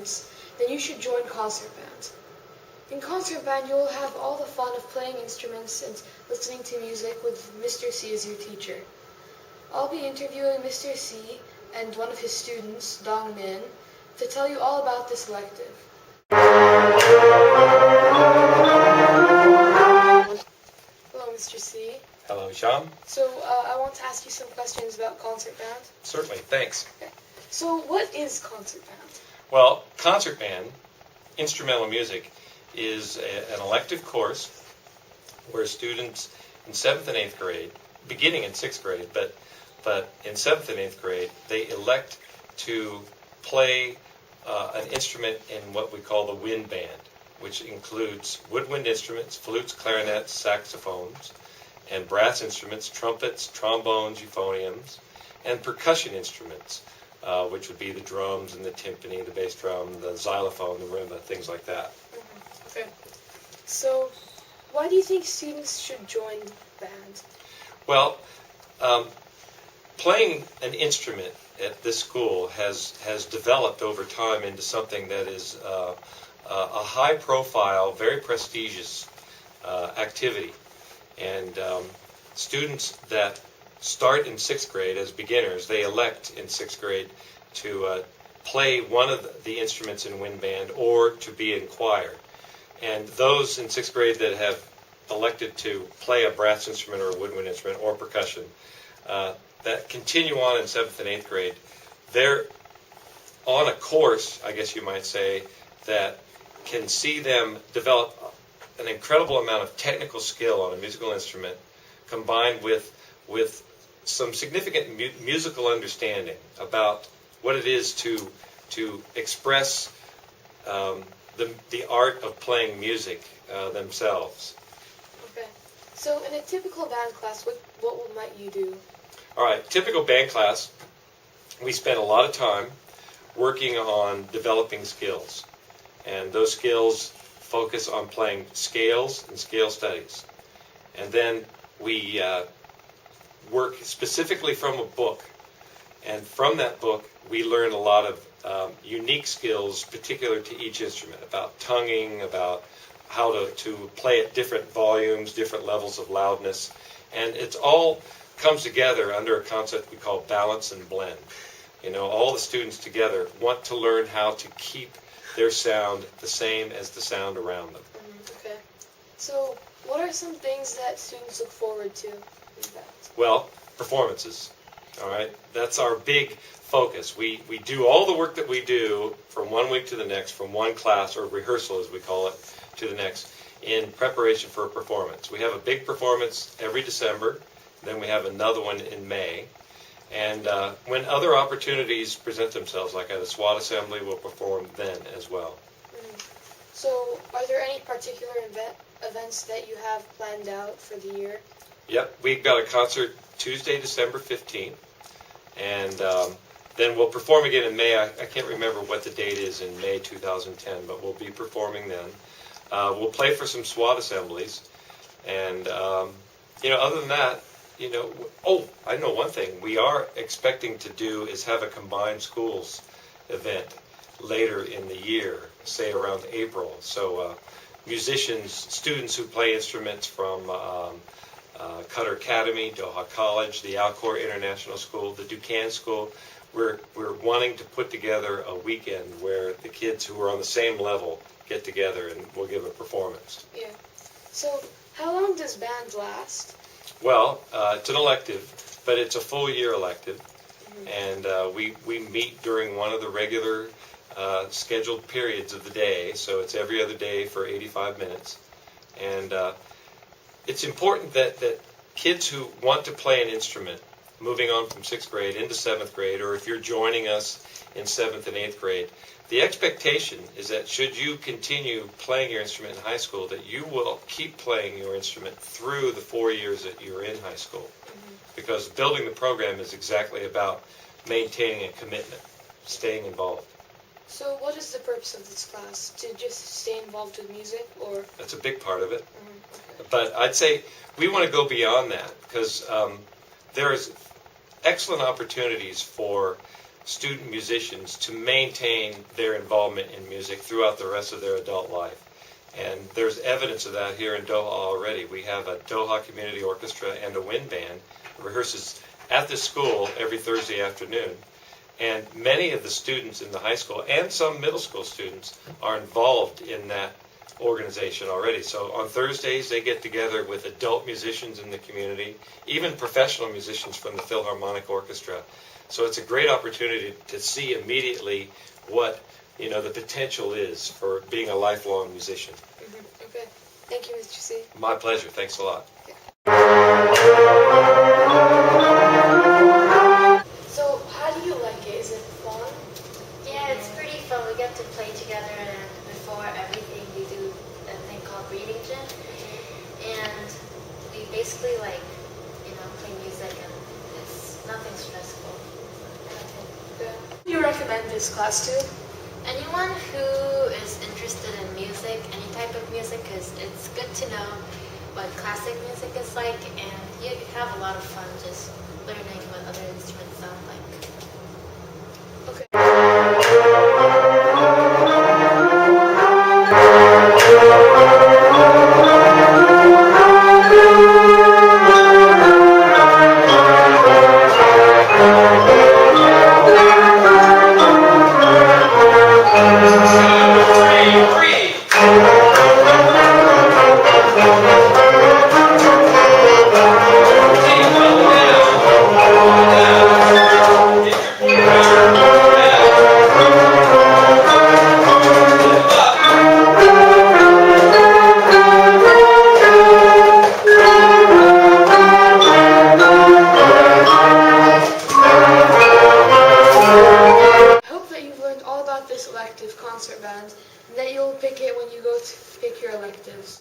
instruments, then you should join concert band. In concert band, you will have all the fun of playing instruments and listening to music with Mr. C as your teacher. I'll be interviewing Mr. C and one of his students, Dong Min, to tell you all about this elective. Hello, Mr. C. Hello, Hisham. So, I want to ask you some questions about concert band. Certainly, thanks. Okay. So, what is concert band? Well, concert band, instrumental music, is an elective course where students in 7th and 8th grade, beginning in 6th grade, but in 7th and 8th grade, they elect to play an instrument in what we call the wind band, which includes woodwind instruments, flutes, clarinets, saxophones, and brass instruments, trumpets, trombones, euphoniums, and percussion instruments, which would be the drums and the timpani, the bass drum, the xylophone, the marimba, things like that. Okay. So, why do you think students should join band? Well, playing an instrument at this school has developed over time into something that is a high-profile, very prestigious activity. And students that start in 6th grade as beginners, they elect in 6th grade to play one of the instruments in wind band or to be in choir. And those in 6th grade that have elected to play a brass instrument or a woodwind instrument or percussion, that continue on in 7th and 8th grade, they're on a course, I guess you might say, that can see them develop an incredible amount of technical skill on a musical instrument combined with some significant musical understanding about what it is to express the art of playing music themselves. Okay. So in a typical band class, what might you do? All right, typical band class, we spend a lot of time working on developing skills. And those skills focus on playing scales and scale studies. And then we work specifically from a book. And from that book, we learn a lot of unique skills particular to each instrument, about tonguing, about how to play at different volumes, different levels of loudness. And it's all comes together under a concept we call balance and blend. You know, all the students together want to learn how to keep their sound the same as the sound around them. Okay. So, what are some things that students look forward to in that? Well, performances. All right, that's our big focus. We do all the work that we do from one week to the next, from one class or rehearsal as we call it, to the next, in preparation for a performance. We have a big performance every December, then we have another one in May. And when other opportunities present themselves, like at a SWAT assembly, we'll perform then as well. So, are there any particular events that you have planned out for the year? Yep, we've got a concert Tuesday, December 15th, and then we'll perform again in May. I can't remember what the date is in May 2010, but we'll be performing then. We'll play for some SWAT assemblies, and other than that, I know one thing we are expecting to do is have a combined schools event later in the year, say around April. So musicians, students who play instruments from Qatar Academy, Doha College, the Alcor International School, the Duquesne School, we're wanting to put together a weekend where the kids who are on the same level get together and we'll give a performance. Yeah. So how long does band last? Well, it's an elective, but it's a full year elective, and we meet during one of the regular scheduled periods of the day, so it's every other day for 85 minutes. And it's important that kids who want to play an instrument, moving on from 6th grade into 7th grade, or if you're joining us in 7th and 8th grade, the expectation is that should you continue playing your instrument in high school, that you will keep playing your instrument through the 4 years that you're in high school. Because building the program is exactly about maintaining a commitment, staying involved. So what is the purpose of this class? To just stay involved with music, or? That's a big part of it. Okay. But I'd say we want to go beyond that, because there's excellent opportunities for student musicians to maintain their involvement in music throughout the rest of their adult life. And there's evidence of that here in Doha already. We have a Doha Community Orchestra and a wind band that rehearses at this school every Thursday afternoon. And many of the students in the high school and some middle school students are involved in that organization already. So on Thursdays, they get together with adult musicians in the community, even professional musicians from the Philharmonic Orchestra. So it's a great opportunity to see immediately what the potential is for being a lifelong musician. Mm-hmm. Okay. Thank you, Mr. C. My pleasure. Thanks a lot. So, how do you like it? Is it fun? Yeah, it's pretty fun. We get to play together, and before everything we do a thing called reading gym. And we basically play music, and it's nothing stressful. Okay. Who do you recommend this class to? Anyone who is interested in music, any type of music, because it's good to know what classic music is like, and you have a lot of fun just learning what other instruments sound like. Okay. Elective concert band, and that you'll pick it when you go to pick your electives.